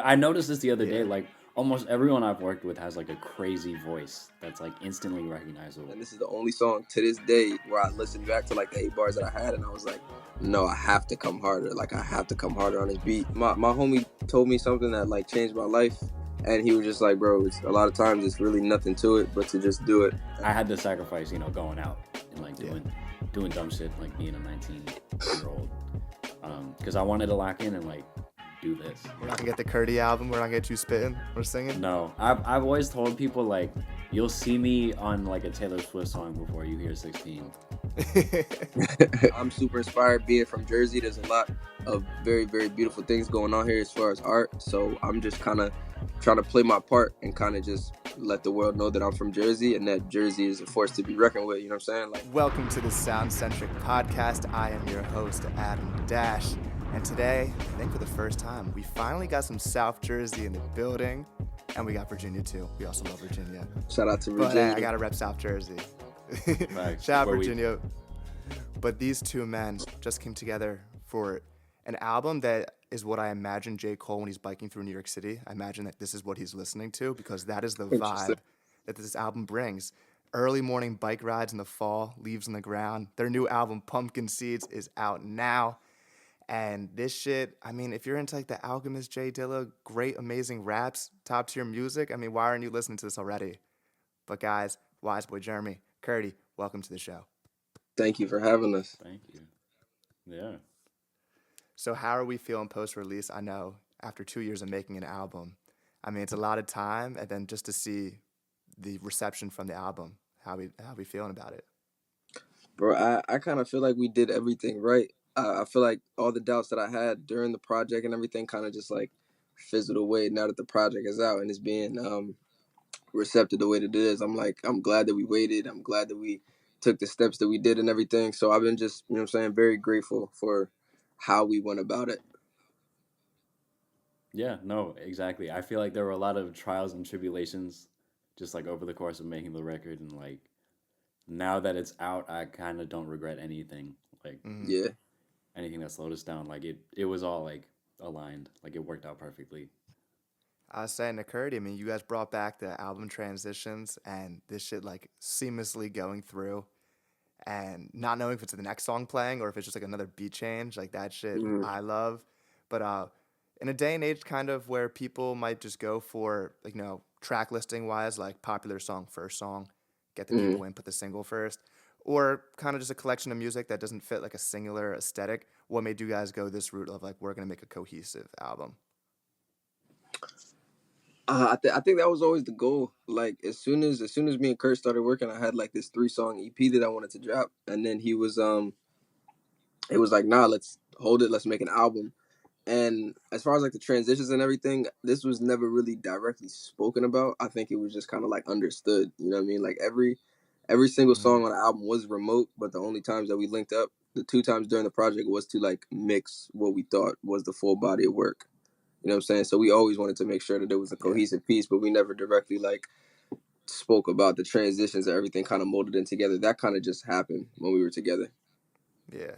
I noticed this the other day. Yeah. Like almost everyone I've worked with has like a crazy voice that's like instantly recognizable. And this is the only song to this day where I listened back to like the 8 bars that I had, and I was like, no, I have to come harder. Like I have to come harder on this beat. My homie told me something that like changed my life, and he was just like, bro, it's a lot of times it's really nothing to it but to just do it. I had to sacrifice, going out and like doing dumb shit, like being a 19-year-old, because I wanted to lock in and like do this. We're not gonna get the Kirti album. We're not gonna get you spitting or singing. No, I've always told people like you'll see me on like a Taylor Swift song before you hear 16. I'm super inspired being from Jersey. There's a lot of very, very beautiful things going on here as far as art. So I'm just kind of trying to play my part and kind of just let the world know that I'm from Jersey and that Jersey is a force to be reckoned with. You know what I'm saying? Like, Welcome to the Sound Centric Podcast. I am your host, Adam Dash. And today, I think for the first time, we finally got some South Jersey in the building. And we got Virginia too. We also love Virginia. shout out to But Virginia. I gotta rep South Jersey. Right. Shout out Virginia. But these two men just came together for an album that is what I imagine J. Cole when he's biking through New York City. I imagine that this is what he's listening to because that is the Interesting. vibe that this album brings. Early morning bike rides in the fall, leaves on the ground. Their new album, Pumpkin Seeds, is out now. And this shit, I mean, if you're into like the Alchemist, Jay Dilla, great, amazing raps, top tier music, I mean, why aren't you listening to this already? But guys, Wiseboy, Jermey, Kirti, welcome to the show. Thank you for having us. Thank you. Yeah. So how are we feeling post-release? I know after 2 years of making an album, I mean, it's a lot of time, and then just to see the reception from the album, how we feeling about it? Bro, I kind of feel like we did everything right. I feel like all the doubts that I had during the project and everything kind of just like fizzled away now that the project is out and it's being receptive the way that it is. I'm glad that we waited. I'm glad that we took the steps that we did and everything. So I've been just, you know what I'm saying, very grateful for how we went about it. Yeah, no, exactly. I feel like there were a lot of trials and tribulations just like over the course of making the record, and like now that it's out, I kind of don't regret anything. Like Yeah. anything that slowed us down, like it was all like aligned. Like it worked out perfectly. I was saying to Kirti, I mean, you guys brought back the album transitions and this shit like seamlessly going through and not knowing if it's the next song playing or if it's just like another beat change, like that shit Mhm. I love. But in a day and age kind of where people might just go for like, track listing wise, like popular song, first song, get the people in, put the single first, or kind of just a collection of music that doesn't fit like a singular aesthetic. What made you guys go this route of like, we're going to make a cohesive album? I think that was always the goal. Like as soon as me and Kurt started working, I had like this 3-song EP that I wanted to drop, and then it was like, nah, let's hold it, let's make an album. And as far as like the transitions and everything, this was never really directly spoken about. I think it was just kind of like understood. You know what I mean? Like every single song on the album was remote, but the only times that we linked up, the 2 times during the project, was to like mix what we thought was the full body of work. You know what I'm saying? So we always wanted to make sure that there was a cohesive piece, but we never directly like spoke about the transitions and everything kind of molded in together. That kind of just happened when we were together. Yeah.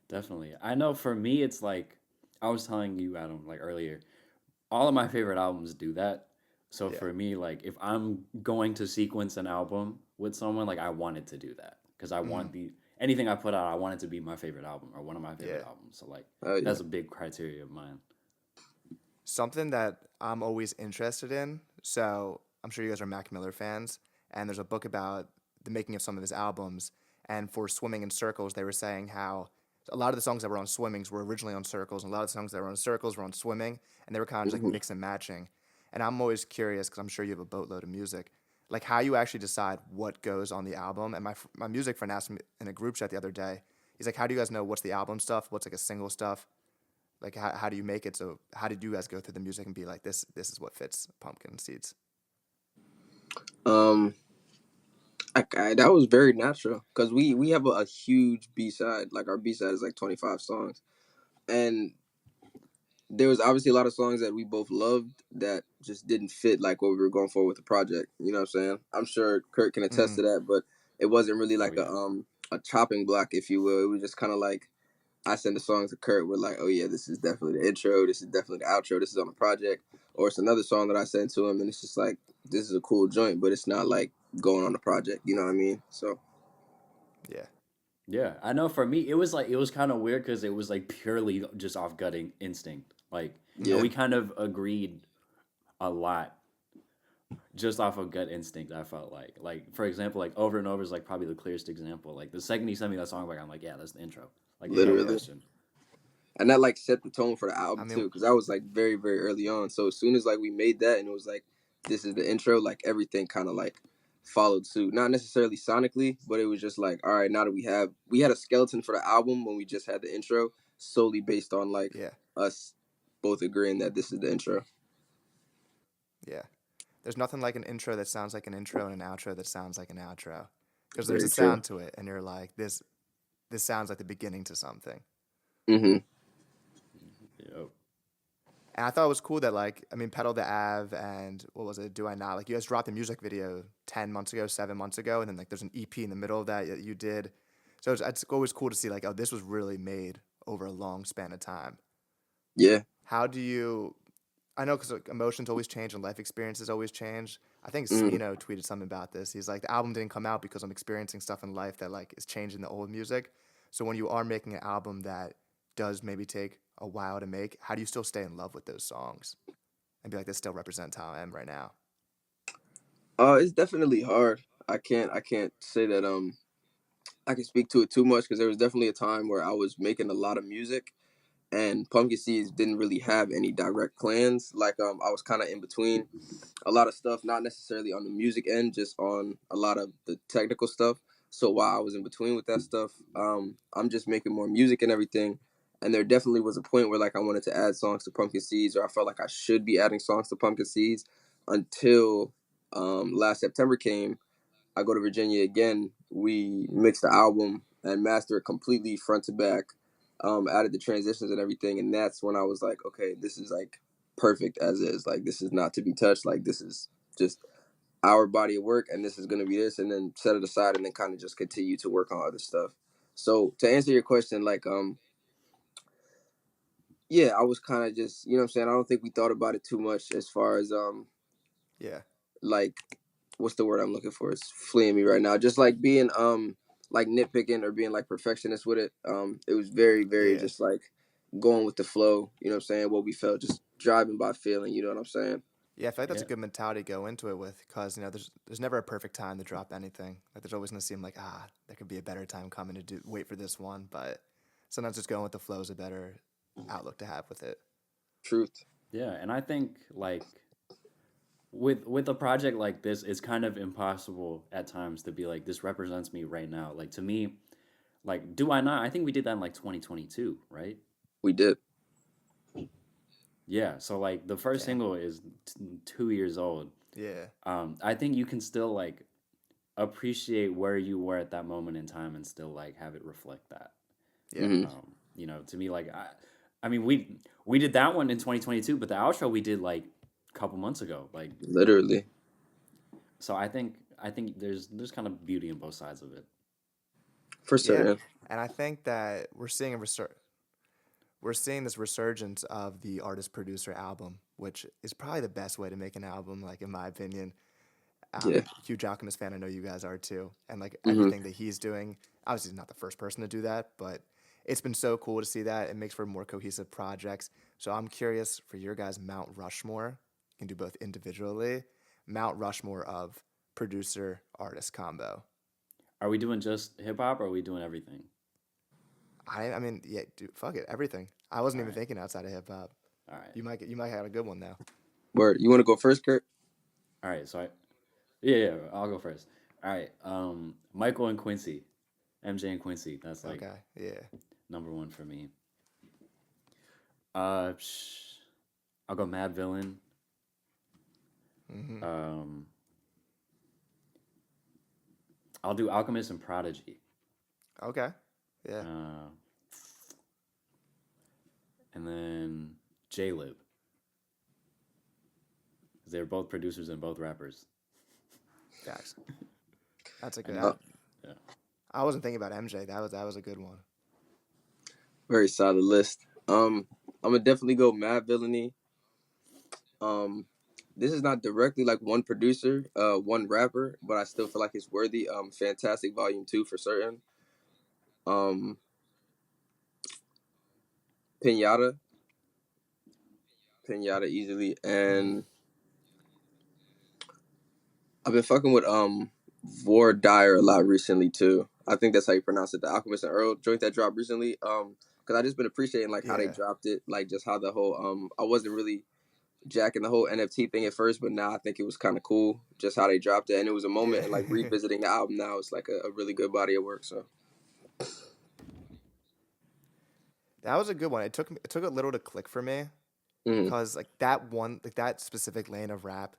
Definitely. I know for me, it's like I was telling you, Adam, like earlier, all of my favorite albums do that. So Yeah. for me, like if I'm going to sequence an album with someone, like I want it to do that because I want anything I put out, I want it to be my favorite album or one of my favorite Yeah. albums. So like Oh yeah. that's a big criteria of mine. Something that I'm always interested in. So I'm sure you guys are Mac Miller fans, and there's a book about the making of some of his albums. And for Swimming in Circles, they were saying how a lot of the songs that were on Swimmings were originally on Circles, and a lot of the songs that were on Circles were on Swimming, and they were kind of just like mix and matching. And I'm always curious because I'm sure you have a boatload of music, like how you actually decide what goes on the album. And my music friend asked me in a group chat the other day, he's like, "How do you guys know what's the album stuff, what's like a single stuff?" Like, how do you make it? So how did you guys go through the music and be like, this is what fits Pumpkin Seeds? Um, that was very natural because we have a huge B side. Like our B side is like 25 songs, and there was obviously a lot of songs that we both loved that just didn't fit like what we were going for with the project. You know what I'm saying? I'm sure Kurt can attest to that, but it wasn't really like Oh yeah. a chopping block, if you will. It was just kind of like I send a song to Kurt. We're like, oh yeah, this is definitely the intro. This is definitely the outro. This is on the project. Or it's another song that I send to him, and it's just like, this is a cool joint, but it's not like going on the project. You know what I mean? So Yeah. Yeah, I know. For me, it was kind of weird because it was like purely just off gutting instinct. Like, and yeah, we kind of agreed a lot just off of gut instinct. I felt like for example, like Over and Over is like probably the clearest example. Like the second he sent me that song, like I'm like, yeah, that's the intro. Like no Yeah. literally. question. And that like set the tone for the I album too, mean, because that was like very very early on. So as soon as like we made that and it was like this is the intro, like everything kind of like followed suit. Not necessarily sonically, but it was just like, all right, now that we had a skeleton for the album when we just had the intro, solely based on like yeah. us both agreeing that this is the intro. Yeah. There's nothing like an intro that sounds like an intro and an outro that sounds like an outro. Because there's Very a true. sound to it, and you're like, this sounds like the beginning to something. Mm-hmm. Yep. And I thought it was cool that, like, I mean, Pedal the Av and what was it, Do I Not? Like, you guys dropped a music video 10 months ago, 7 months ago, and then, like, there's an EP in the middle of that you did. So it's always cool to see, like, oh, this was really made over a long span of time. Yeah. How do you, I know because like, emotions always change and life experiences always change. I think Mm-hmm. Smino tweeted something about this. He's like, the album didn't come out because I'm experiencing stuff in life that, like, is changing the old music. So when you are making an album that does maybe take a while to make, how do you still stay in love with those songs and be like, this still represents how I am right now? It's definitely hard. I can't say that I can speak to it too much because there was definitely a time where I was making a lot of music and Pumpkin Seeds didn't really have any direct plans. Like I was kind of in between a lot of stuff, not necessarily on the music end, just on a lot of the technical stuff. So while I was in between with that stuff, I'm just making more music and everything. And there definitely was a point where like I wanted to add songs to Pumpkin Seeds, or I felt like I should be adding songs to Pumpkin Seeds until last September came. I go to Virginia again. We mixed the album and master it completely front to back. Added the transitions and everything, and that's when I was like, okay, this is like perfect as is. Like this is not to be touched. Like this is just our body of work, and this is gonna be this, and then set it aside, and then kind of just continue to work on other stuff. So to answer your question, like yeah, I was kind of just you know what I'm saying. I don't think we thought about it too much as far as Yeah. like what's the word I'm looking for? It's fleeing me right now. Just like being like nitpicking or being like perfectionist with it. It was very, very Yeah. just like going with the flow, you know what I'm saying? What we felt, just driving by feeling, you know what I'm saying? Yeah, I feel like that's Yeah. a good mentality to go into it with, because you know there's never a perfect time to drop anything. Like there's always gonna seem like there could be a better time coming to do wait for this one, but sometimes just going with the flow is a better outlook to have with it. Truth. Yeah, and I think like with a project like this, it's kind of impossible at times to be like this represents me right now. Like to me, like do I not? I think we did that in like 2022, right? We did. Yeah. So like the first Damn. single is 2 years old. Yeah. I think you can still like appreciate where you were at that moment in time and still like have it reflect that. Yeah. Mm-hmm. You know, to me, like I mean, we did that one in 2022, but the outro we did like a couple months ago. Like, Literally. so I think there's kind of beauty in both sides of it. For Yeah. certain. And I think that we're seeing this resurgence of the artist producer album, which is probably the best way to make an album, like in my opinion. Yeah. Huge Alchemist fan. I know you guys are too. And like Mm-hmm. everything that he's doing, obviously he's not the first person to do that, but it's been so cool to see that. It makes for more cohesive projects. So I'm curious for your guys' Mount Rushmore. You can do both individually. Mount Rushmore of producer artist combo. Are we doing just hip hop or are we doing everything? I mean, yeah, dude, fuck it, everything. I wasn't All even right. thinking outside of hip hop. All right. You might have a good one though. Word. You want to go first, Kurt? All right. So yeah, I'll go first. All right. Michael and Quincy, MJ and Quincy. That's like Okay, yeah, number one for me. Uh, I'll go Mad Villain. hmm Um, I'll do Alchemist and Prodigy. okay, yeah, Uh, and then J Lib. They're both producers and both rappers. facts. That's a And good. then, Uh, yeah. I wasn't thinking about MJ. That was a good one. Very solid list. I'm gonna definitely go Mad Villainy. Um, this is not directly like one producer, one rapper, but I still feel like it's worthy. Fantastic Volume 2 for certain. Um, Pinata, Pinata easily, Mm-hmm. and I've been fucking with Vor Dyer a lot recently too. I think that's how you pronounce it. The Alchemist and Earl joint that dropped recently. Because I just been appreciating like how they Yeah. dropped it, like just how the whole I wasn't really jacking the whole NFT thing at first, but now I think it was kind of cool just how they dropped it, and it was a moment Yeah. and like revisiting the album now. It's like a really good body of work. So That was a good one. It took a little to click for me, mm, cause like that one, like that specific lane of rap,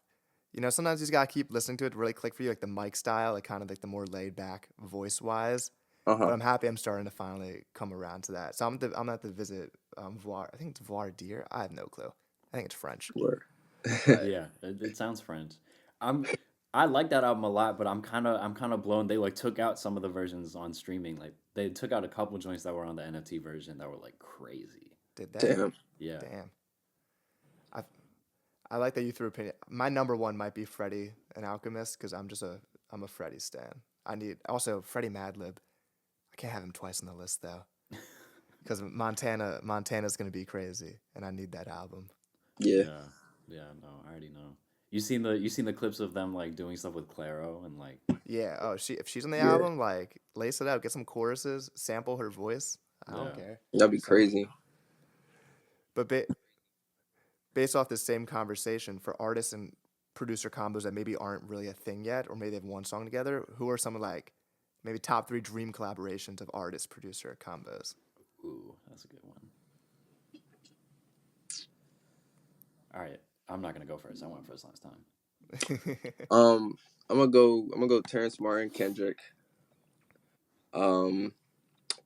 you know, sometimes you just gotta keep listening to it to really click for you, like the mic style, like kind of like the more laid back voice wise. uh-huh. But I'm happy I'm starting to finally come around to that. So I'm gonna have to visit Voir. I think it's Voir Dire. I have no clue. I think it's French, Word. but Yeah, it sounds French. I'm I like that album a lot, but I'm kind of blown. They like took out some of the versions on streaming. Like they took out a couple joints that were on the NFT version that were like crazy. did they? Damn. Yeah. Damn. I I like that you threw opinion. My number one might be Freddie and Alchemist because I'm a Freddie stan. I need also Freddie Madlib. I can't have him twice on the list though because Montana's gonna be crazy, and I need that album. Yeah. Yeah. Yeah, no, I already know. You seen the clips of them like doing stuff with Claro and like Yeah. Oh, if she's on the Yeah. album, like lace it out, get some choruses, sample her voice. I don't yeah. care. That'd be So, crazy. but based off this same conversation for artists and producer combos that maybe aren't really a thing yet, or maybe they have one song together, who are some of like maybe top three dream collaborations of artist producer combos? Ooh, that's a good one. All right, I'm not gonna go first. I went first last time. Um, I'm gonna go Terrence Martin, Kendrick, um,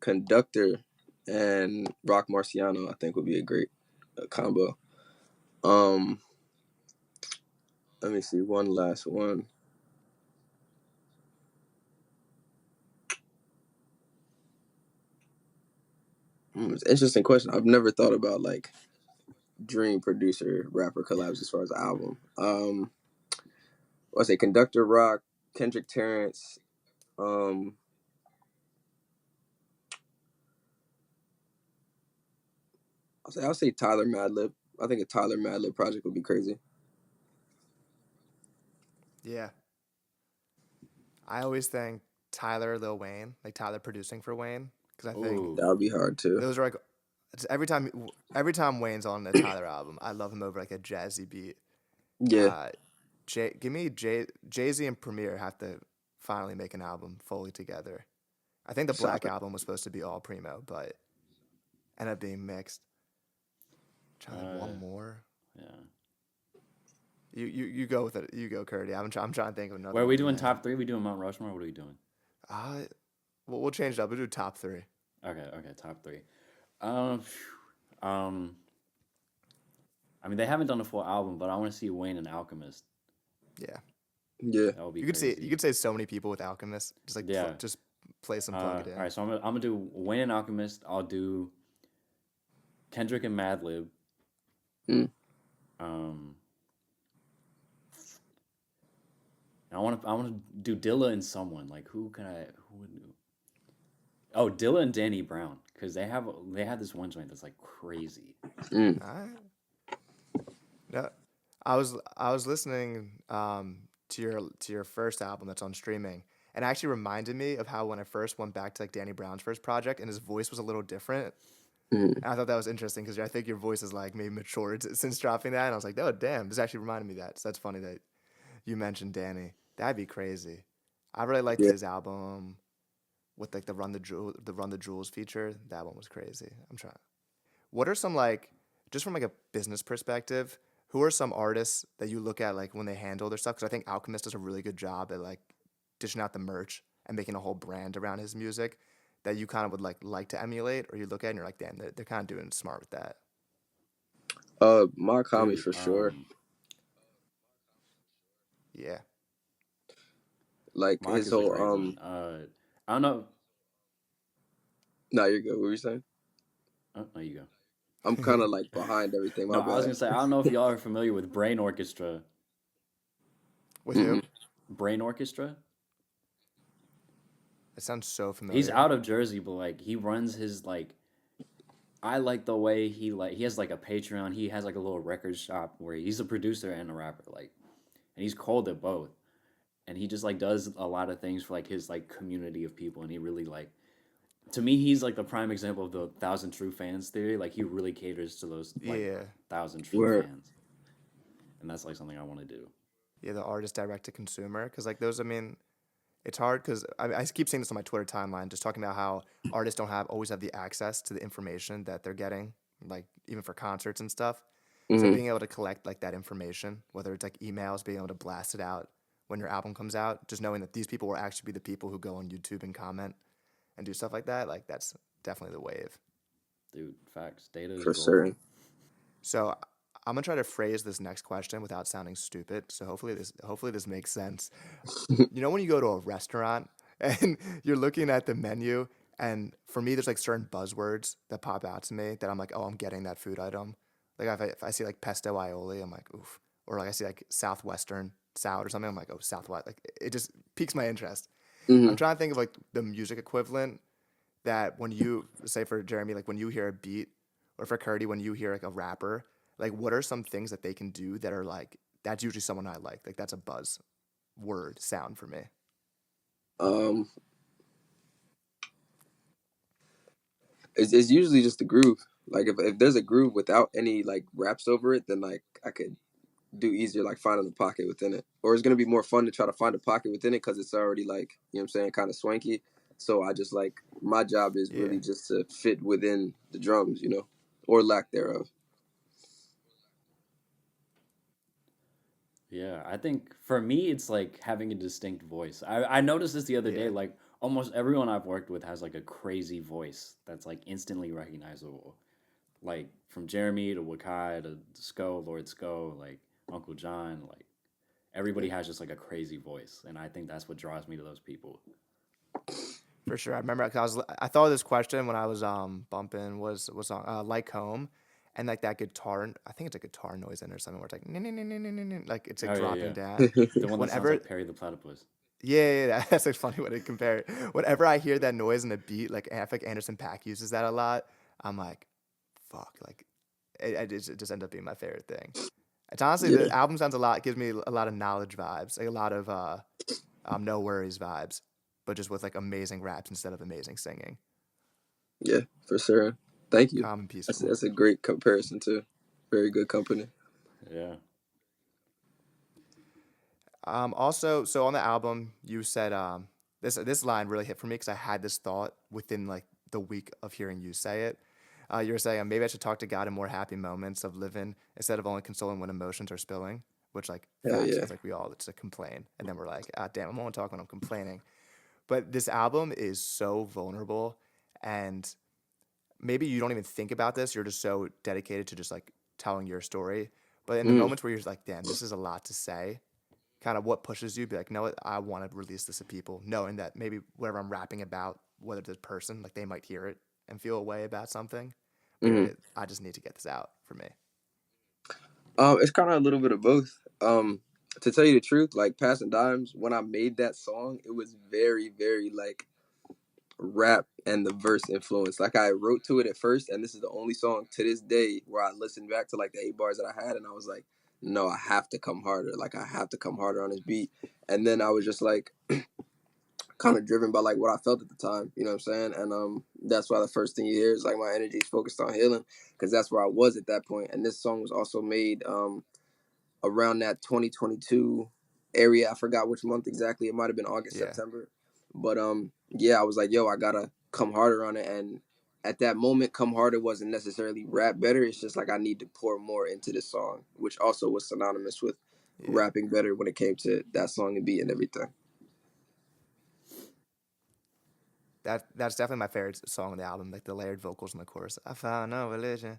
Conductor, and Rock Marciano. I think would be a great combo. Um, let me see one last one. It's an interesting question. I've never thought about like dream producer rapper collabs as far as album. I'll say Conductor Rock, Kendrick Terrence. Um, I'll say Tyler Madlib. I think a Tyler Madlib project would be crazy. Yeah, I always think Tyler Lil Wayne, like Tyler producing for Wayne, because I think That Ooh, would be hard too. those are like every time Wayne's on a Tyler album, I love him over like a jazzy beat. Yeah. Uh, give me Jay Z and Premier have to finally make an album fully together. I think the Black Solid. album was supposed to be all primo, but ended up being mixed. Trying to think one uh, more. yeah. You go with it. You go, Kirti. I'm trying to think of another Where are we one in doing my head. top three? We doing Mount Rushmore? What are we doing? Uh, we'll change it up. We'll do top three. Okay, top three. Phew, I mean they haven't done a full album, but I want to see Wayne and Alchemist. Yeah, Yeah. That would be you crazy. could say so many people with Alchemist. Just like Yeah. just place and plug it All in. right, so I'm gonna do Wayne and Alchemist. I'll do Kendrick and Madlib. Mm. Um, and I want to do Dilla and someone like who would do? Oh, Dilla and Danny Brown because they have this one joint that's like crazy. Mm. All right. No, I was listening to your first album that's on streaming, and it actually reminded me of how when I first went back to like Danny Brown's first project, and his voice was a little different. Mm. And I thought that was interesting because I think your voice is like maybe matured since dropping that, and I was like, oh damn, this actually reminded me of that. So that's funny that you mentioned Danny. That'd be crazy. I really liked Yeah. his album with like the Run the Jewels feature. That one was crazy. I'm trying. What are some like just from like a business perspective? Who are some artists that you look at like when they handle their stuff? Because I think Alchemist does a really good job at like dishing out the merch and making a whole brand around his music that you kind of would like to emulate, or you look at it and you're like, damn, they're kind of doing smart with that. Mark Hamill Dude, for sure. Yeah, Like Mark his is a whole great one. I don't know. No, you're good. What were you saying? Oh, there you go. I'm kind of like behind everything. No, My I was bad. gonna say I don't know if y'all are familiar with Brain Orchestra. With who? Mm-mm. Brain Orchestra. It sounds so He's familiar. out of Jersey, but like he runs his like. I like the way he has like a Patreon. He has like a little record shop where he's a producer and a rapper. Like, and he's cold at both. And he just like does a lot of things for like his like community of people. And he really like to me he's like the prime example of the thousand true fans theory. Like he really caters to those like Yeah. thousand true Where fans. And that's like something I want to do. Yeah, the artist direct to consumer. Because, like, those, I mean, it's hard because I keep seeing this on my Twitter timeline, just talking about how artists don't always have the access to the information that they're getting, like, even for concerts and stuff. So hmm being able to collect, like, that information, whether it's, like, emails, being able to blast it out when your album comes out, just knowing that these people will actually be the people who go on YouTube and comment and do stuff like that, like, that's definitely the wave. Dude, facts. Data is for gold. certain. So I'm gonna try to phrase this next question without sounding stupid. So hopefully this makes sense. You know when you go to a restaurant and you're looking at the menu, and for me there's like certain buzzwords that pop out to me that I'm like, oh, I'm getting that food item. Like if I see like pesto aioli, I'm like, oof. Or like I see like southwestern salad or something, I'm like, oh, southwest. Like it just piques my interest. hmm I'm trying to think of like the music equivalent that when you say for Jeremy, like when you hear a beat, or for Kirti, when you hear like a rapper, like what are some things that they can do that are like that's usually someone I like. Like that's a buzz word sound for me. Um, it's usually just the groove. Like if there's a groove without any like raps over it, then like I could do easier like finding the pocket within it. Or it's gonna be more fun to try to find a pocket within it because it's already like you know what I'm saying, kind of swanky. So I just like my job is Yeah. really just to fit within the drums, you know, or lack thereof. Yeah, I think for me it's like having a distinct voice. I noticed this the other day. Yeah. Like almost everyone I've worked with has like a crazy voice that's like instantly recognizable. Like from Jeremy to Wakai to Sko, Lord Sko, like Uncle John, like everybody has just like a crazy voice, and I think that's what draws me to those people. For sure. I remember 'cause I thought of this question when I was bumping was on like home, and like that guitar, I think it's a guitar noise in or something where it's like like it's like Oh yeah, dropping yeah, down. the one that sounds Whenever like Perry the Platypus. yeah, that's a funny way to compare it. Whenever I hear that noise in a beat, like I feel like Anderson Paak uses that a lot. I'm like, fuck, like it just ends up being my favorite thing. It's honestly Yeah, the album sounds a lot gives me a lot of knowledge vibes, like a lot of no worries vibes, but just with like amazing raps instead of amazing singing. yeah, for sure. Thank you. Calm and That's peaceful. that's a great comparison too. Very good company. Yeah. Also, so on the album, you said this line really hit for me because I had this thought within like the week of hearing you say it. You were saying maybe I should talk to God in more happy moments of living instead of only consoling when emotions are spilling, which like Hell facts yeah. because like we all it's a complain, and then we're like, ah, damn, I'm only talking when I'm complaining. But this album is so vulnerable, and maybe you don't even think about this. You're just so dedicated to just like telling your story. But in the Mm. moments where you're just like, damn, this is a lot to say, kind of what pushes you be like, no, I want to release this to people, knowing that maybe whatever I'm rapping about, whether it's a person, like they might hear it and feel a way about something. But you're hmm like, I just need to get this out for me. It's kind of a little bit of both. To tell you the truth, like Passing Dimes, when I made that song, it was very, very like rap and the verse influence. Like I wrote to it at first, and this is the only song to this day where I listened back to like the 8 bars that I had, and I was like, no, I have to come harder. Like I have to come harder on this beat. And then I was just like kind of driven by like what I felt at the time, you know what I'm saying? And that's why the first thing you hear is like my energy is focused on healing because that's where I was at that point. And this song was also made around that 2022 area. I forgot which month exactly. It might have been August, Yeah. September. But yeah, I was like, yo, I gotta come harder on it. And at that moment, come harder wasn't necessarily rap better. It's just like I need to pour more into this song, which also was synonymous with Yeah. rapping better when it came to that song and beat and everything. That's definitely my favorite song on the album, like the layered vocals in the chorus. I found no religion,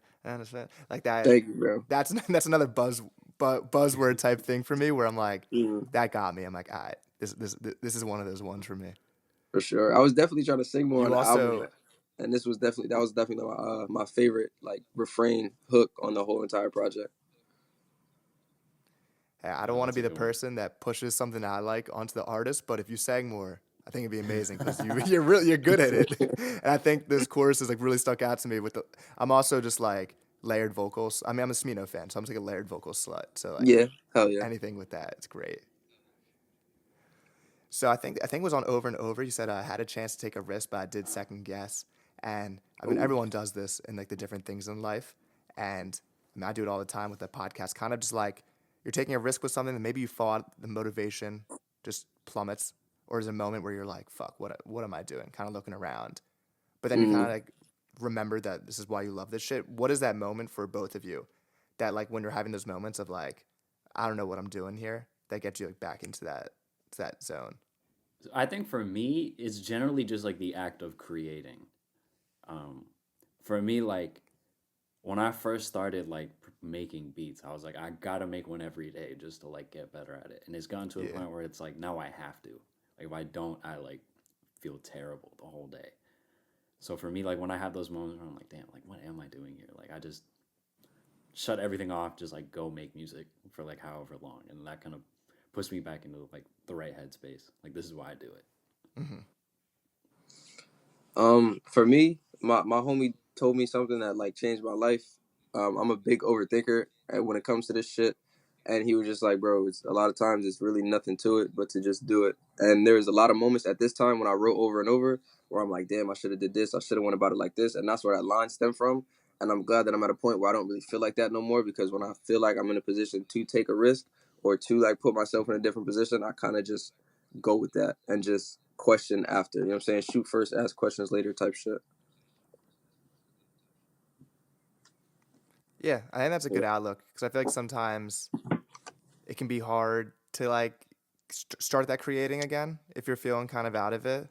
like that. Thank you, bro. That's another buzzword type thing for me, where I'm like, Mhm. that got me. I'm like, all right, this is one of those ones for me. For sure. I was definitely trying to sing more on You the album. also, And that was definitely my favorite like refrain hook on the whole entire project. Hey, I don't No, want to that's be a the good one. person that pushes something that I like onto the artist, but if you sang more, I think it'd be amazing because you're good at it, and I think this chorus is like really stuck out to me. With the, I'm also just like layered vocals. I mean, I'm a Smino fan, so I'm just like a layered vocal slut. So like Yeah, hell yeah. anything with that, it's great. So I think it was on Over and Over. You said I had a chance to take a risk, but I did second guess. And I mean, Ooh. everyone does this in like the different things in life. And I mean, I do it all the time with the podcast. Kind of just like you're taking a risk with something, and maybe you thought the motivation just plummets, or is a moment where you're like, "Fuck, what am I doing?" Kind of looking around, but then you kind Mm. of like remember that this is why you love this shit. What is that moment for both of you? That like when you're having those moments of like, I don't know what I'm doing here, that gets you like back into that zone. I think for me, it's generally just like the act of creating. Um, for me, like when I first started like making beats, I was like, I gotta make one every day just to like get better at it. And it's gotten to a Yeah. point where it's like now I have to. Like if I don't, I like feel terrible the whole day. So for me, like when I have those moments where I'm like, damn, like what am I doing here? Like I just shut everything off, just like go make music for like however long, and that kind of puts me back into like the right headspace. Like this is why I do it. Hmm. For me, my homie told me something that like changed my life. I'm a big overthinker and when it comes to this shit, and he was just like, bro, it's a lot of times it's really nothing to it but to just do it. And there's a lot of moments at this time when I wrote over and over where I'm like, damn, I should have did this, I should have went about it like this, and that's where that line stemmed from. And I'm glad that I'm at a point where I don't really feel like that no more because when I feel like I'm in a position to take a risk or to like put myself in a different position, I kind of just go with that and just question after. You know what I'm saying? Shoot first, ask questions later type shit. Yeah, I think that's a Yeah. good outlook because I feel like sometimes it can be hard to like start that creating again if you're feeling kind of out of it.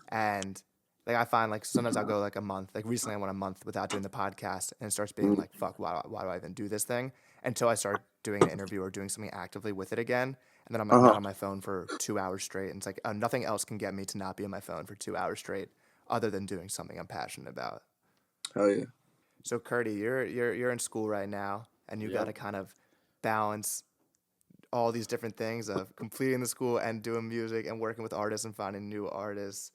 And like I find like sometimes I'll go like a month. Like recently I went a month without doing the podcast, and it starts being Mm. like, fuck, why do I even do this thing? Until I start doing an interview or doing something actively with it again, and then I'm like Uh not huh. on my phone for 2 hours straight. And it's like nothing else can get me to not be on my phone for 2 hours straight, other than doing something I'm passionate about. Hell yeah. So Kirti, you're in school right now, and you got to Yep, kind of balance all these different things of completing the school and doing music and working with artists and finding new artists.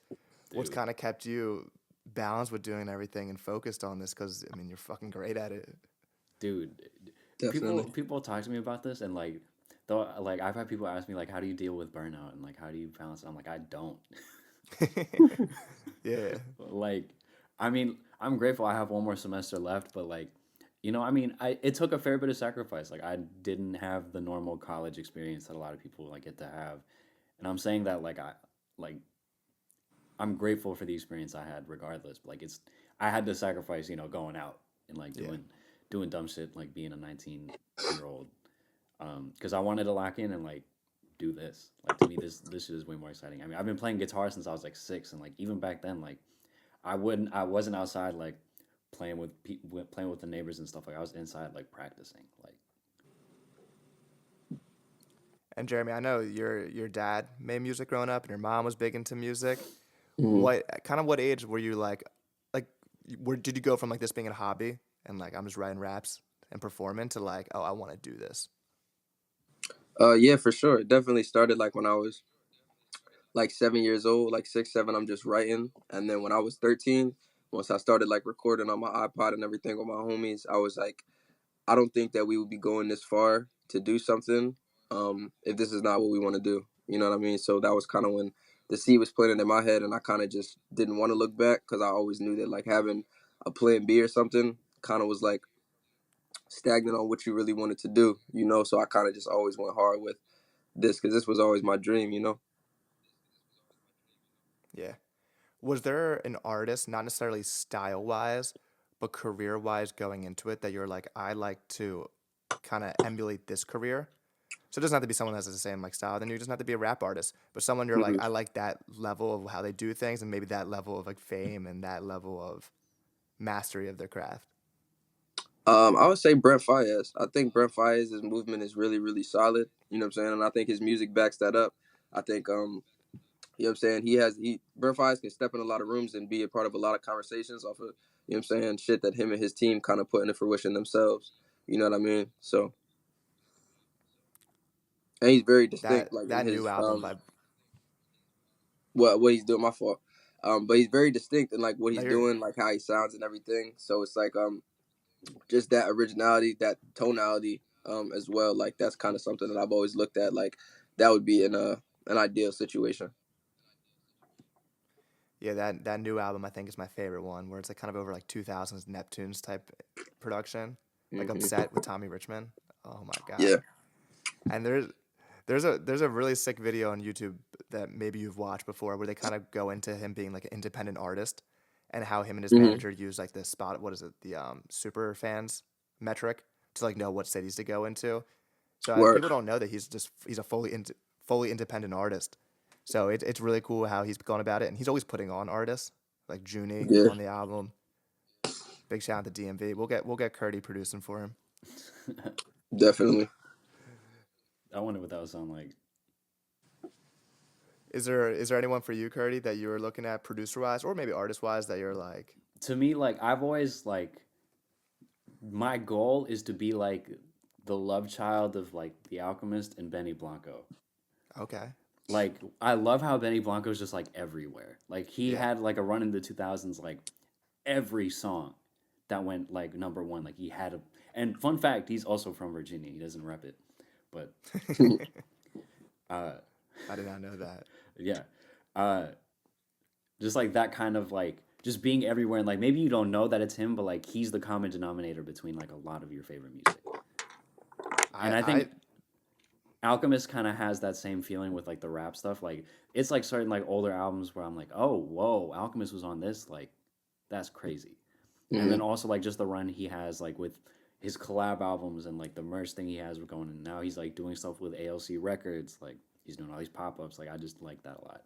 What's dude. kind of kept you balanced with doing everything and focused on this? Because I mean, you're fucking great at it. Dude, Definitely. people talk to me about this, and like though like I've had people ask me like how do you deal with burnout and like how do you balance it? I'm like I don't. Yeah, Like I mean, I'm grateful I have one more semester left, but like I mean, I it took a fair bit of sacrifice. Like I didn't have the normal college experience that a lot of people like get to have. And I'm saying that like I'm grateful for the experience I had regardless. But like I had to sacrifice, going out and like yeah, doing dumb shit like being a 19-year-old because I wanted to lock in and like do this. Like to me, this shit is way more exciting. I mean, I've been playing guitar since I was like 6, and like even back then, like I wasn't outside like playing with the neighbors and stuff. Like I was inside like practicing. Like and Jeremy, I know your dad made music growing up, and your mom was big into music. Mm. What age were you like, where did you go from like this being a hobby and like I'm just writing raps and performing to like, oh, I want to do this? Yeah, for sure. It definitely started like when I was like 7 years old, like 6, 7. I'm just writing, and then when I was 13, once I started like recording on my iPod and everything with my homies, I was like, I don't think that we would be going this far to do something if this is not what we want to do. You know what I mean? So that was kind of when the seed was planted in my head, and I kind of just didn't want to look back because I always knew that like having a plan B or something kind of was like stagnant on what you really wanted to do. So I kind of just always went hard with this because this was always my dream. Yeah. Was there an artist, not necessarily style wise, but career wise going into it that you're like, I like to kind of emulate this career? So it doesn't have to be someone that has the same like style. Then you just have to be a rap artist, but someone you're like, Hmm. I like that level of how they do things, and maybe that level of like fame and that level of mastery of their craft. I would say Brent Fayez. I think Brent Fayez's movement is really, really solid. You know what I'm saying? And I think his music backs that up. I think You know what I'm saying? Verifies can step in a lot of rooms and be a part of a lot of conversations off of, you know what I'm saying, shit that him and his team kind of put into fruition themselves. You know what I mean? So, and he's very distinct, like in That new his album by what he's doing. My fault. But he's very distinct in like what no, he's doing, like how he sounds and everything. So it's like just that originality, that tonality, as well. Like that's kind of something that I've always looked at. Like that would be in an ideal situation. yeah, that new album I think is my favorite one, where it's like kind of over like 2000s Neptunes type production, like Hmm. Upset with Tommy Richmond. Oh my Yeah. god! And there's a really sick video on YouTube that maybe you've watched before, where they kind of go into him being like an independent artist, and how him and his Hmm. manager use like the spot, what is it, the super fans metric to like know what cities to go into. So Word. people don't know that he's a fully independent artist. So it's really cool how he's gone about it, and he's always putting on artists like Junie Yeah. on the album. Big shout out to DMV. We'll get Kirti producing for him. Definitely. I wonder what that would sound like. Is there anyone for you, Kirti, that you were looking at producer wise or maybe artist wise that you're like, To me, like I've always like my goal is to be like the love child of like The Alchemist and Benny Blanco. okay, Like I love how Benny Blanco's just like everywhere. Like he yeah, had like a run in the 2000s, like every song that went like number one. Like he had a, and fun fact, he's also from Virginia. He doesn't rep it, but uh, I did not know that. yeah, uh, just like that kind of like just being everywhere and like maybe you don't know that it's him, but like he's the common denominator between like a lot of your favorite music. And I I think Alchemist kind of has that same feeling with like the rap stuff. Like it's like certain like older albums where I'm like, oh, whoa, Alchemist was on this. Like that's crazy. And Hmm. then also like just the run he has like with his collab albums and like the merch thing he has going. And now he's like doing stuff with ALC Records. Like he's doing all these pop ups. Like I just like that a lot.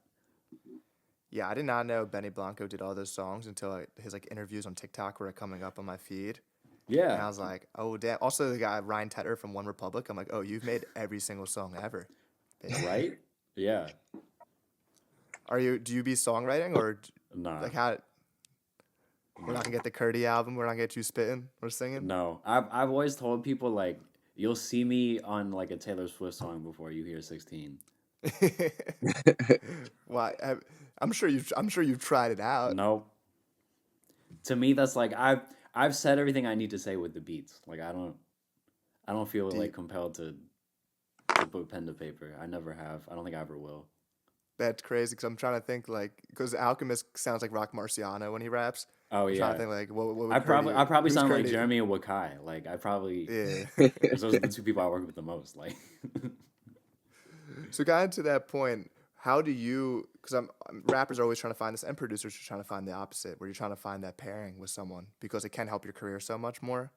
Yeah, I did not know Benny Blanco did all those songs until his like interviews on TikTok were coming up on my feed. And Yeah. I was like, oh damn. Also the guy Ryan Tedder from One Republic. I'm like, oh, you've made every single song ever, basically. Right? Yeah. Do you be songwriting or Nah. like how we're not No. gonna get the Kirti album, we're not gonna get you spitting or singing? No. I've always told people like you'll see me on like a Taylor Swift song before you hear 16. Why? I'm sure you've tried it out. No. To me that's like I've said everything I need to say with the beats. Like I don't feel like Deep. compelled to put pen to paper. I never have. I don't think I ever will. That's crazy because I'm trying to think like because Alchemist sounds like Rock Marciano when he raps. Oh I'm trying to yeah. think like what would I Kirti probably who's sound like Kirti? Jeremy and Wakai. Like I probably Yeah. because those are the two people I work with the most. Like So got into that point. How do you? Because rappers are always trying to find this, and producers are trying to find the opposite, where you're trying to find that pairing with someone because it can help your career so much more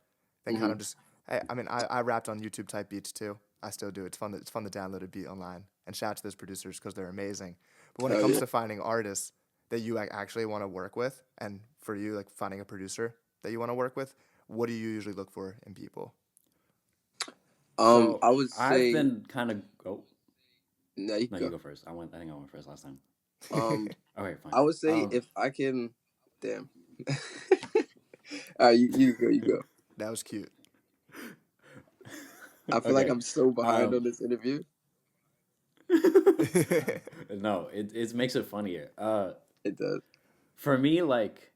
than kind Hmm. of just. I rapped on YouTube type beats too. I still do. It's fun to download a beat online. And shout out to those producers because they're amazing. But when it Hell comes yeah. to finding artists that you actually want to work with, and for you like finding a producer that you want to work with, what do you usually look for in people? so I would I've say been kind of oh no, you no, can you go. go first. I think I went first last time. Um, Okay, fine. I would say if I can, damn. All right, you go, you go. That was cute. I feel like Okay. I'm so behind Um on this interview. no, it makes it funnier. It does. For me, like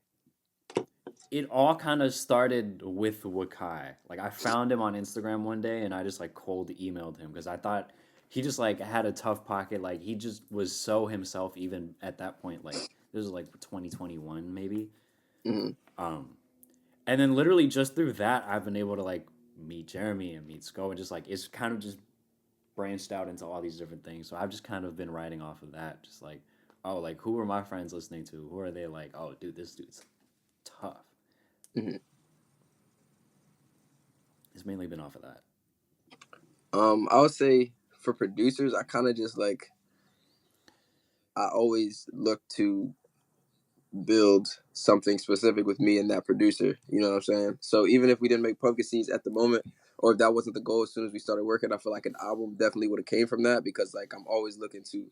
it all kind of started with Wakai. Like I found him on Instagram one day and I just like cold emailed him because I thought he just like had a tough pocket. Like he just was so himself even at that point. Like this was like 2021 maybe. Hmm. Um, and then literally just through that I've been able to like meet Jeremy and meet Sko and just like it's kind of just branched out into all these different things. So I've just kind of been writing off of that. Just like, oh, like who are my friends listening to? Who are they like, oh dude, this dude's tough. Hmm. It's mainly been off of that. I would say for producers, I kind of just like I always look to build something specific with me and that producer. You know what I'm saying? So even if we didn't make Pumpkin Seeds at the moment, or if that wasn't the goal as soon as we started working, I feel like an album definitely would have came from that because like I'm always looking to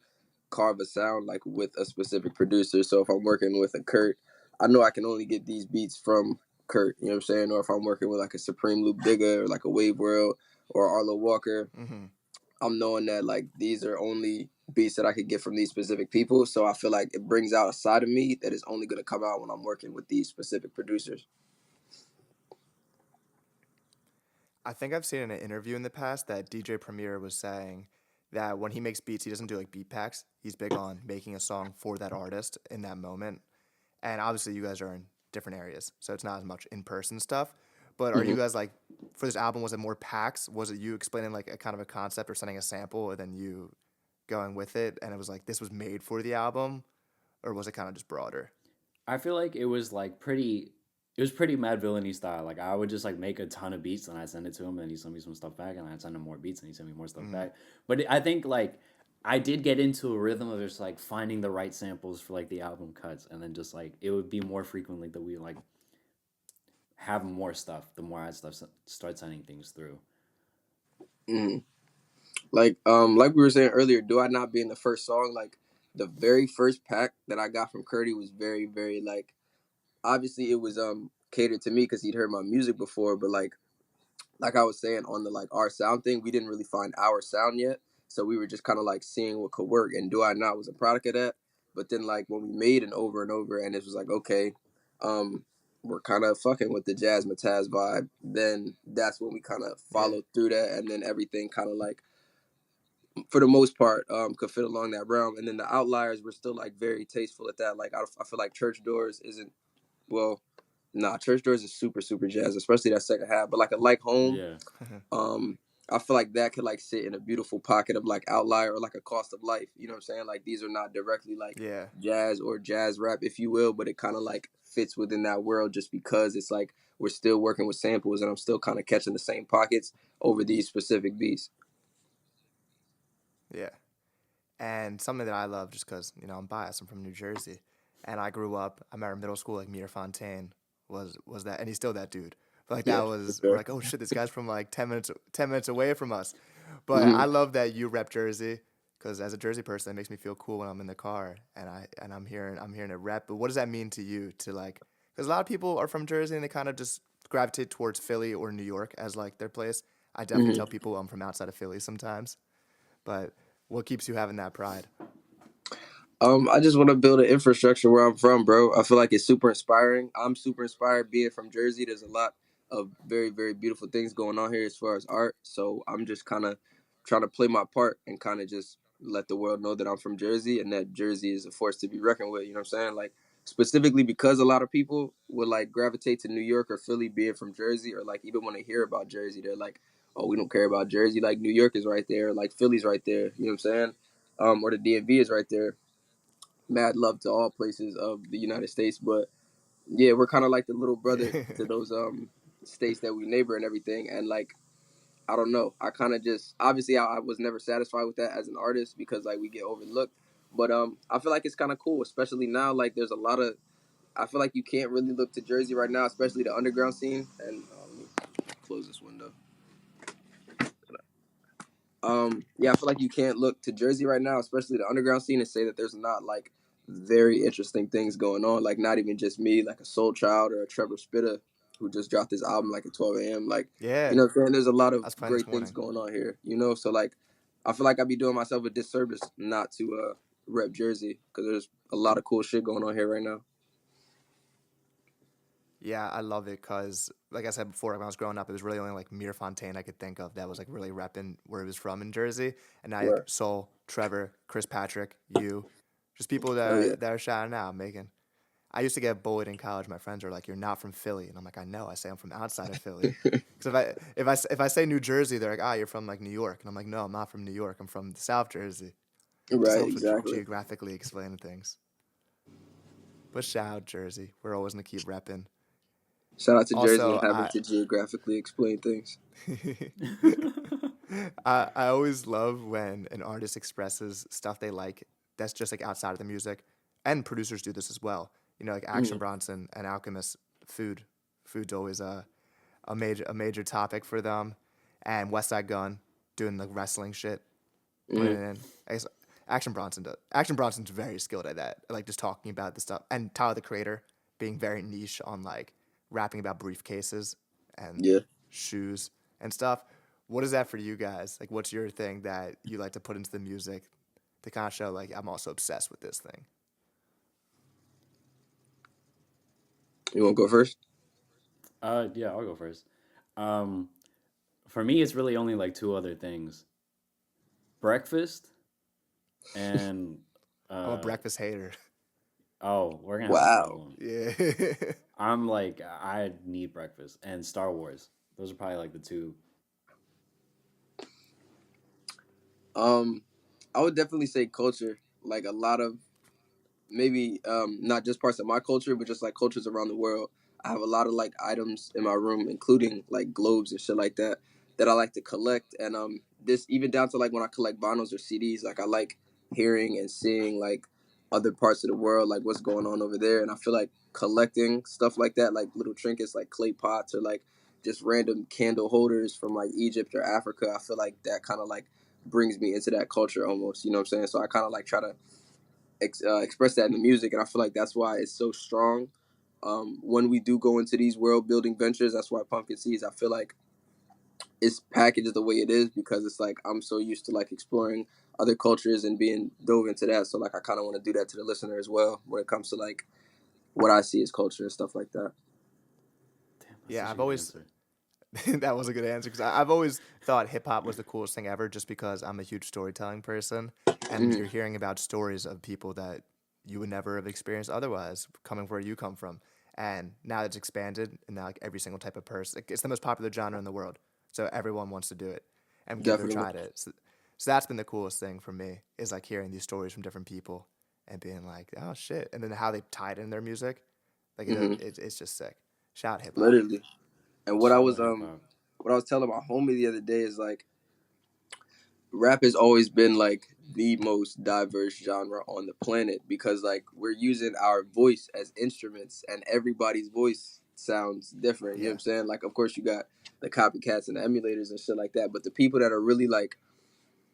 carve a sound like with a specific producer. So if I'm working with a Kurt, I know I can only get these beats from Kurt. You know what I'm saying? Or if I'm working with like a Supreme Loop Digger or like a Wave World or Arlo Walker, Mm-hmm. I'm knowing that like these are only beats that I could get from these specific people. So I feel like it brings out a side of me that is only going to come out when I'm working with these specific producers. I think I've seen in an interview in the past that DJ Premier was saying that when he makes beats, he doesn't do like beat packs. He's big on making a song for that artist in that moment. And obviously, you guys are in different areas, so it's not as much in person stuff. But are you Hmm. guys like for this album? Was it more packs? Was it you explaining like a kind of a concept or sending a sample, and then you going with it, and it was like this was made for the album, or was it kind of just broader? I feel like it was like pretty. It was pretty Mad Villainy style. Like I would just like make a ton of beats and I send it to him, and he send me some stuff back, and I send him more beats, and he send me more stuff Mm, back. But I think like I did get into a rhythm of just like finding the right samples for like the album cuts, and then just like it would be more frequently that we like have more stuff. The more I stuff start sending things through. Hmm. Like we were saying earlier, Do I Not being the first song, like the very first pack that I got from Kirti was very, very like obviously it was catered to me because he'd heard my music before, but like I was saying on the like our sound thing, we didn't really find our sound yet. So we were just kind of like seeing what could work. And Do I Not was a product of that. But then like when we made it over and over and it was like, okay, um, we're kind of fucking with the jazz Mataz vibe, then that's when we kind of yeah, followed through that. And then everything kind of like, for the most part, could fit along that realm. And then the outliers were still like very tasteful at that. Like I feel like Church Doors isn't, well, nah, Church Doors is super, super jazz, especially that second half. But like a Like Home, Yeah. um I feel like that could like sit in a beautiful pocket of like outlier or like a Cost of Life. You know what I'm saying? Like these are not directly like yeah. jazz or jazz rap, if you will, but it kind of like fits within that world just because it's like we're still working with samples and I'm still kind of catching the same pockets over these specific beats. Yeah. And something that I love just because, I'm biased. I'm from New Jersey. And I grew up, I remember middle school, like Meter Fontaine was that, and he's still that dude. But like Yeah, that for was, we're sure. like, oh shit, this guy's from like 10 minutes away from us. But I Hmm. love that you rep Jersey because as a Jersey person, it makes me feel cool when I'm in the car and I'm hearing it rep. But what does that mean to you to like, because a lot of people are from Jersey and they kind of just gravitate towards Philly or New York as like their place. I definitely Hmm. tell people I'm from outside of Philly sometimes. But what keeps you having that pride? I just want to build an infrastructure where I'm from, bro. I feel like it's super inspiring. I'm super inspired being from Jersey. There's a lot of very, very beautiful things going on here as far as art. So I'm just kind of trying to play my part and kind of just let the world know that I'm from Jersey and that Jersey is a force to be reckoned with. You know what I'm saying? Like specifically because a lot of people would like gravitate to New York or Philly being from Jersey, or like even when they hear about Jersey, they're like, oh, we don't care about Jersey. Like New York is right there, like Philly's right there. You know what I'm saying? Or the DMV is right there. Mad love to all places of the United States, but yeah, we're kind of like the little brother to those states that we neighbor and everything. And like I don't know, I kind of just obviously I was never satisfied with that as an artist because like we get overlooked. But I feel like it's kind of cool, especially now. Like there's a lot of I feel like you can't really look to Jersey right now, especially the underground scene. And let me close this window. Yeah, I feel like you can't look to Jersey right now, especially the underground scene, and say that there's not like very interesting things going on. Like not even just me, like a Soul Child or a Trevor Spitta who just dropped his album like at 12 a.m. Like, you Yeah, know what I'm saying? There's a lot I of was playing this great things morning. going on here, you know? So like I feel like I'd be doing myself a disservice not to rep Jersey because there's a lot of cool shit going on here right now. Yeah, I love it because, like I said before, when I was growing up, it was really only like Mir Fontaine I could think of that was like really repping where he was from in Jersey. And now you have Right. Soul, Trevor, Chris Patrick, you, just people Oh yeah. that are shouting out, making. I used to get bullied in college. My friends are like, "You're not from Philly," and I'm like, "I know. I say I'm from outside of Philly." Because if I say New Jersey, they're like, "Ah, you're from like New York," and I'm like, "No, I'm not from New York. I'm from South Jersey." Just Right, helps with exactly. geographically explaining things. But shout out Jersey. We're always gonna keep repping. Shout out to Jersey and Also, having I to geographically explain things. I always love when an artist expresses stuff they like that's just like outside of the music, and producers do this as well. Like Action Mm-hmm. Bronson and Alchemist, food. Food's always a major topic for them, and West Side Gun doing the wrestling shit, putting it Mm-hmm. in. I guess Action Bronson's very skilled at that, like just talking about the stuff, and Tyler the Creator being very niche on like rapping about briefcases and Yeah. shoes and stuff. What is that for you guys? Like, what's your thing that you like to put into the music to kind of show like I'm also obsessed with this thing? You want to go first? Yeah, I'll go first. Um, for me, it's really only like two other things: breakfast and I'm a uh. breakfast hater. Oh, we're gonna have a Wow. problem. Yeah. I'm like, I need breakfast and Star Wars. Those are probably like the two. Um, I would definitely say culture. Like a lot of maybe not just parts of my culture, but just like cultures around the world. I have a lot of like items in my room, including like globes and shit like that, that I like to collect. And this even down to like when I collect vinyls or CDs, like I like hearing and seeing like other parts of the world, like what's going on over there. And I feel like collecting stuff like that, like little trinkets, like clay pots or like just random candle holders from like Egypt or Africa. I feel like that kind of like brings me into that culture almost. You know what I'm saying? So I kind of like try to express that in the music, and I feel like that's why it's so strong. When we do go into these world building ventures, that's why Pumpkin Seeds, I feel like it's packaged the way it is because it's like I'm so used to like exploring other cultures and being dove into that. So like I kind of want to do that to the listener as well when it comes to like what I see as culture and stuff like that. Damn, that's Yeah, such a I've good always answer. that was a good answer because I've always thought hip hop was the coolest thing ever just because I'm a huge storytelling person and you're Mm-hmm. hearing about stories of people that you would never have experienced otherwise coming where you come from. And now it's expanded and now like every single type of person, like, it's the most popular genre in the world. So everyone wants to do it and give their Definitely. try to it. So that's been the coolest thing for me is like hearing these stories from different people and being like, oh shit. And then how they tied in their music. Like Mm-hmm. it's just sick. Shout hip hop. Literally. And Shout out hip hop. what I was telling my homie the other day is like rap has always been like the most diverse genre on the planet because like we're using our voice as instruments and everybody's voice sounds different. You know what Yeah. I'm saying? Like of course you got the copycats and the emulators and shit like that, but the people that are really like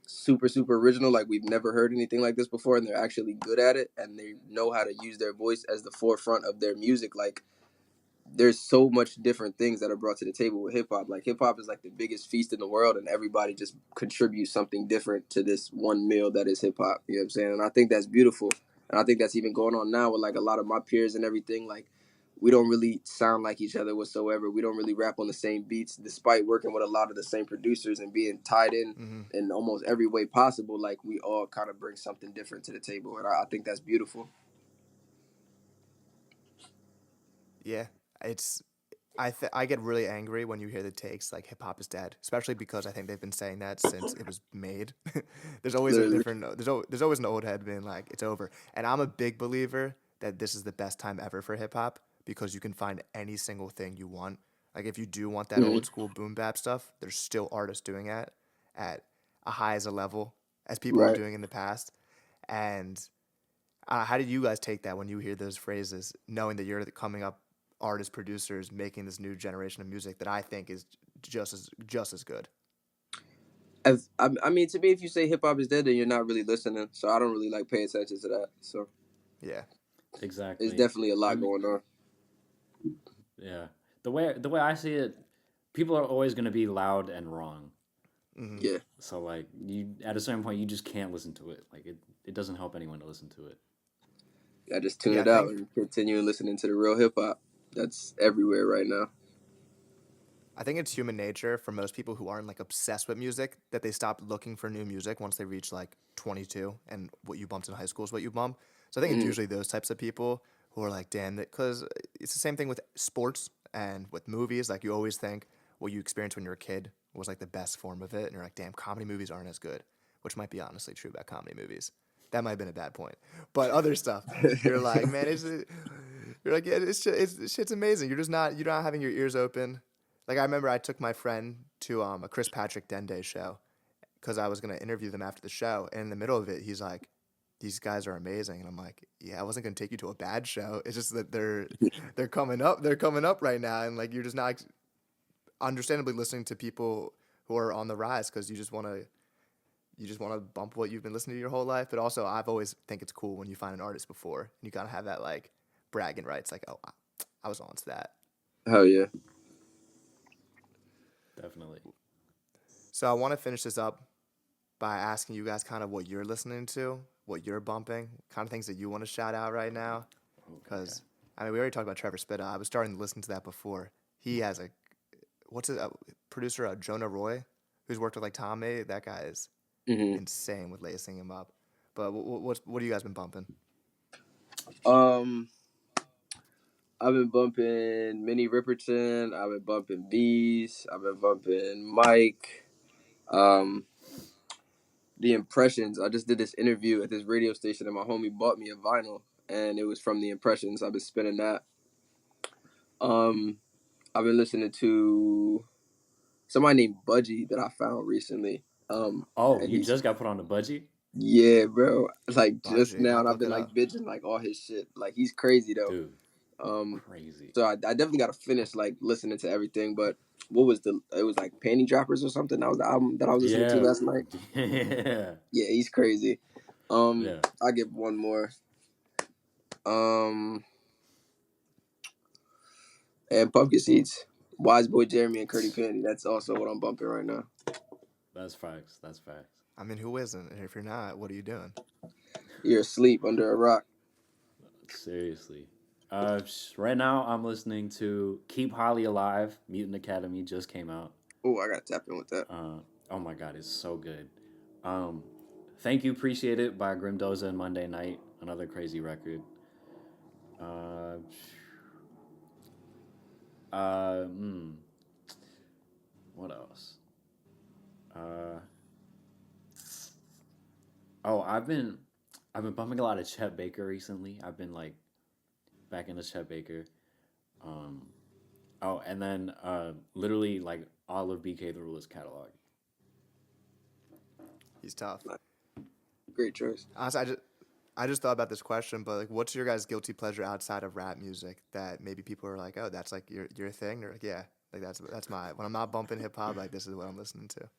super original, like we've never heard anything like this before and they're actually good at it and they know how to use their voice as the forefront of their music, like there's so much different things that are brought to the table with hip hop. Like hip hop is like the biggest feast in the world, and everybody just contributes something different to this one meal that is hip hop. You know what I'm saying? And I think that's beautiful. And I think that's even going on now with like a lot of my peers and everything. Like we don't really sound like each other whatsoever. We don't really rap on the same beats, despite working with a lot of the same producers and being tied Hmm. in almost every way possible. Like we all kind of bring something different to the table, and I think that's beautiful. Yeah, it's I get really angry when you hear the takes like hip hop is dead, especially because I think they've been saying that since it was made. There's always a Literally, different there's always an old head being like it's over. And I'm a big believer that this is the best time ever for hip hop because you can find any single thing you want. Like if you do want that hmm old school boom bap stuff, there's still artists doing it at a high as a level as people were right. doing in the past. And how did you guys take that when you hear those phrases, knowing that you're the coming up artists, producers making this new generation of music that I think is just as good? I mean, to me, if you say hip hop is dead, then you're not really listening. So I don't really like pay attention to that. So Yeah, it's Exactly. definitely a I lot mean, going on. yeah. The way I see it, people are always gonna be loud and wrong. hmm Yeah, So like you at a certain point you just can't listen to it. Like it doesn't help anyone to listen to it. I just tune yeah. it out and continue listening to the real hip hop that's everywhere right now. I think it's human nature for most people who aren't like obsessed with music that they stop looking for new music once they reach like 22, and what you bumped in high school is what you bump. So I think it's Mm, usually those types of people who are like, damn, that because it's the same thing with sports and with movies. Like you always think what you experienced when you were a kid was like the best form of it, and you're like, damn, comedy movies aren't as good, which might be honestly true about comedy movies. That might have been a bad point, but other stuff, you're like, man, you're like, yeah, shit's amazing. You're not having your ears open. Like I remember I took my friend to a Chris Patrick Dende show because I was gonna interview them after the show, and in the middle of it, he's like, "These guys are amazing," and I'm like, "Yeah, I wasn't gonna take you to a bad show. It's just that they're coming up. They're coming up right now, and like you're just not understandably listening to people who are on the rise because you just want to you just want to bump what you've been listening to your whole life. But also, I've always think it's cool when you find an artist before and you kind of have that like bragging rights, like, oh, I was on to that. Hell yeah. Definitely. So I want to finish this up by asking you guys kind of what you're listening to, what you're bumping, kind of things that you want to shout out right now. Because I mean, we already talked about Trevor Spitta. I was starting to listen to that before. He has a producer, Jonah Roy, who's worked with like Tommy. That guy is insane with lacing him up. But what have you guys been bumping? I've been bumping Minnie Ripperton. I've been bumping Bees. I've been bumping Mike. The Impressions. I just did this interview at this radio station, and my homie bought me a vinyl, and it was from the Impressions. I've been spinning that. I've been listening to somebody named Budgie that I found recently. Oh, you just got put on the budgie? Yeah, bro. Like just Budgie, now, I'll and I've look been it like up. bitching like all his shit. Like he's crazy though. Dude, crazy. So I definitely got to finish like listening to everything. But what was it was like Panty Droppers or something. That was the album that I was listening to Yeah. last night. Yeah. Yeah, he's crazy. Yeah. I'll give one more. And Pumpkin Seeds. Wiseboy, Jermey, and Kirti Pandey. That's also what I'm bumping right now. That's facts. That's facts. I mean, who isn't? And if you're not, what are you doing? You're asleep under a rock. Seriously. Right now I'm listening to Keep Holly Alive. Mutant Academy just came out. Oh, I gotta tap in with that. Oh my god, it's so good. Thank You Appreciate It by Grimdoza and Monday Night. Another crazy record. What else? I've been bumping a lot of Chet Baker recently. I've been like back into Chet Baker. And then literally like all of BK the Ruler's catalog. He's tough. Great choice. Honestly, I just thought about this question, but like, what's your guys' guilty pleasure outside of rap music that maybe people are like, oh, that's like your thing? They're like, yeah, like that's my when I'm not bumping hip hop, like this is what I'm listening to.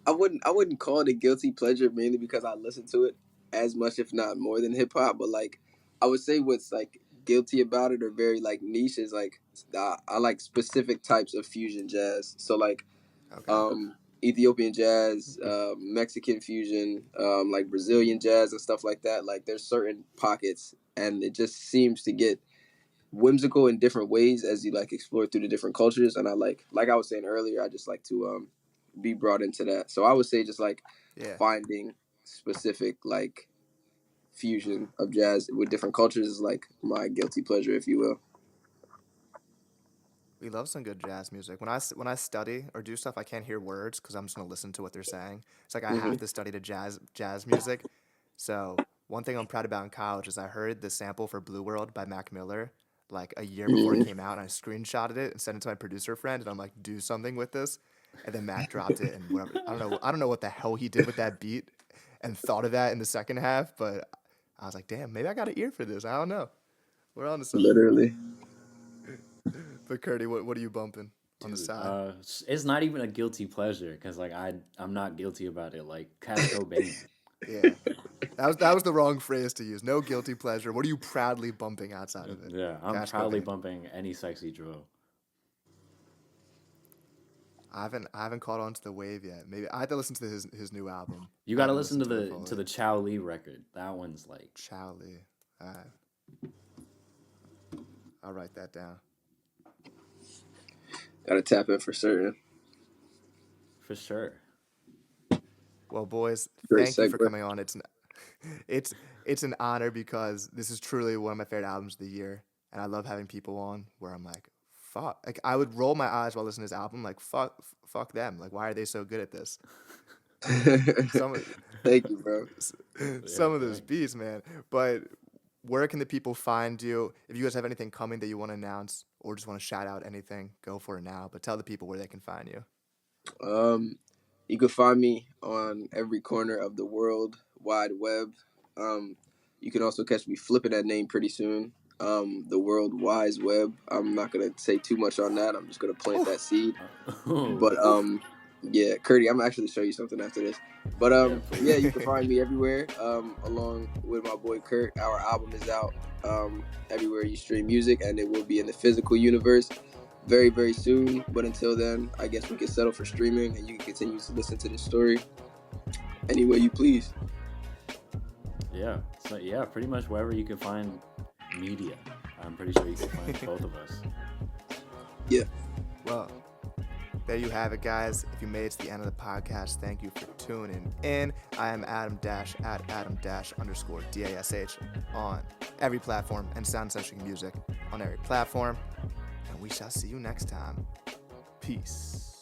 I wouldn't call it a guilty pleasure mainly because I listen to it as much, if not more, than hip hop. But like, I would say what's like guilty about it or very like niche is like I like specific types of fusion jazz. So like, Ethiopian jazz, Mexican fusion, like Brazilian jazz and stuff like that. Like there's certain pockets, and it just seems to get whimsical in different ways as you like explore through the different cultures. And I like I was saying earlier, I just like to be brought into that. So I would say just like finding specific like fusion of jazz with different cultures is like my guilty pleasure, if you will. We love some good jazz music. When I study or do stuff, I can't hear words because I'm just gonna listen to what they're saying. It's like I have to study to jazz music. So one thing I'm proud about in college is I heard the sample for Blue World by Mac Miller like a year before it came out, and I screenshotted it and sent it to my producer friend, and I'm like, do something with this. And then Mac dropped it, and whatever. I don't know what the hell he did with that beat, and thought of that in the second half. But I was like, damn, maybe I got an ear for this. I don't know. We're on to something. Literally. But Kirti, what are you bumping on the side? It's not even a guilty pleasure because like I'm not guilty about it. Like Casco Bane. Yeah, that was the wrong phrase to use. No guilty pleasure. What are you proudly bumping outside of it? Yeah, I'm proudly bumping any sexy drill. I haven't caught on to the wave yet. Maybe I have to listen to his new album. You got to listen to the Chow Lee record. That one's like Chow Lee. I'll write that down. Gotta tap in for certain. For sure. Well, boys, Great thank you for segue. coming on. It's an honor because this is truly one of my favorite albums of the year, and I love having people on where I'm like, fuck. Like I would roll my eyes while listening to this album, like fuck them. Like why are they so good at this? Thank you, bro. Some of those beats, man. But where can the people find you? If you guys have anything coming that you want to announce or just want to shout out anything, go for it now. But tell the people where they can find you. You can find me on every corner of the World Wide Web. You can also catch me flipping that name pretty soon. The World Wise Web. I'm not gonna say too much on that. I'm just gonna plant that seed. But Yeah, Kirti, I'm actually show you something after this. But Yeah, yeah, please. you can find me everywhere. Along with my boy Kurt. Our album is out everywhere you stream music, and it will be in the physical universe very, very soon. But until then, I guess we can settle for streaming, and you can continue to listen to this story any way you please. Yeah. So yeah, pretty much wherever you can find media, I'm pretty sure you can find both of us. Yeah. Well, there you have it, guys. If you made it to the end of the podcast, thank you for tuning in. I am Adam Dash at Adam_DASH on every platform, and Sound Session Music on every platform. And we shall see you next time. Peace.